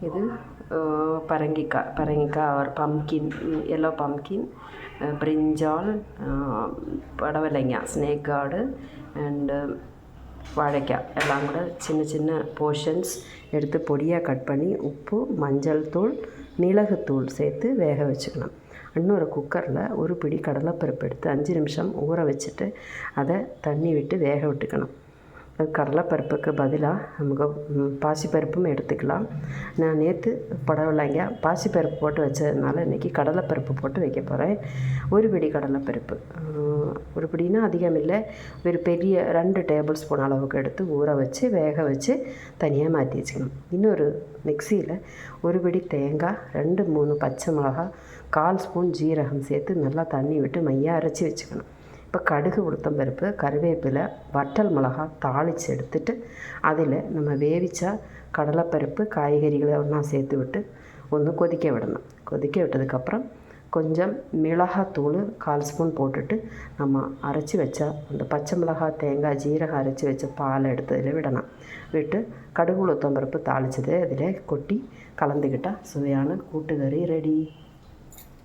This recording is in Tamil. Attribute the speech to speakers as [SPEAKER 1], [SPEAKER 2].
[SPEAKER 1] இது பரங்கிக்காய் ஒரு பம்கின், எல்லோ பம்கின், பிரிஞ்சால், படவலைங்காய், ஸ்னேக் கார்டு அண்டு வாழைக்காய் எல்லாம் கூட சின்ன சின்ன போர்ஷன்ஸ் எடுத்து பொடியாக கட் பண்ணி உப்பு, மஞ்சள் தூள், மிளகுத்தூள் சேர்த்து வேக வச்சுக்கணும். இன்னொரு குக்கரில் ஒரு பிடி கடலைப்பருப்பு எடுத்து 5 நிமிஷம் ஊற வச்சுட்டு அதை தண்ணி விட்டு வேக விட்டுக்கணும். கடலைப்பருப்புக்கு பதிலாக நமக்கு பாசிப்பருப்பும் எடுத்துக்கலாம். நான் நேற்று புடலங்காய் பாசிப்பருப்பு போட்டு வச்சதுனால இன்றைக்கி கடலைப்பருப்பு போட்டு வைக்க போகிறேன். ஒரு பிடி கடலைப்பருப்பு, ஒரு பிடினா அதிகம் இல்லை, ஒரு பெரிய 2 டேபிள் ஸ்பூன் அளவுக்கு எடுத்து ஊற வச்சு வேக வச்சு தனியாக மாற்றி வச்சுக்கணும். இன்னொரு மிக்சியில் ஒரு பிடி தேங்காய், 2-3 பச்சை மிளகாய், 1/4 ஸ்பூன் ஜீரகம் சேர்த்து நல்லா தண்ணி விட்டு மையாக அரைச்சி வச்சுக்கணும். இப்போ கடுகு, உளுத்தம்பருப்பு, கருவேப்பிலை, வற்றல் மிளகாய் தாளித்து எடுத்துட்டு அதில் நம்ம வேவிச்சா கடலைப்பருப்பு, காய்கறிகளை ஒன்றா சேர்த்து விட்டு ஒன்று கொதிக்க விடணும். கொதிக்க விட்டதுக்கப்புறம் கொஞ்சம் மிளகாத்தூள் 1/4 ஸ்பூன் போட்டுட்டு நம்ம அரைச்சி வச்சா அந்த பச்சை மிளகாய், தேங்காய், ஜீரகம் அரைச்சி வச்ச பாலை எடுத்து அதில் விடணும். விட்டு கடுகு, உளுத்தம்பருப்பு தாளித்ததை அதில் கொட்டி கலந்துக்கிட்டால் சுவையான கூட்டுக்கறி ரெடி.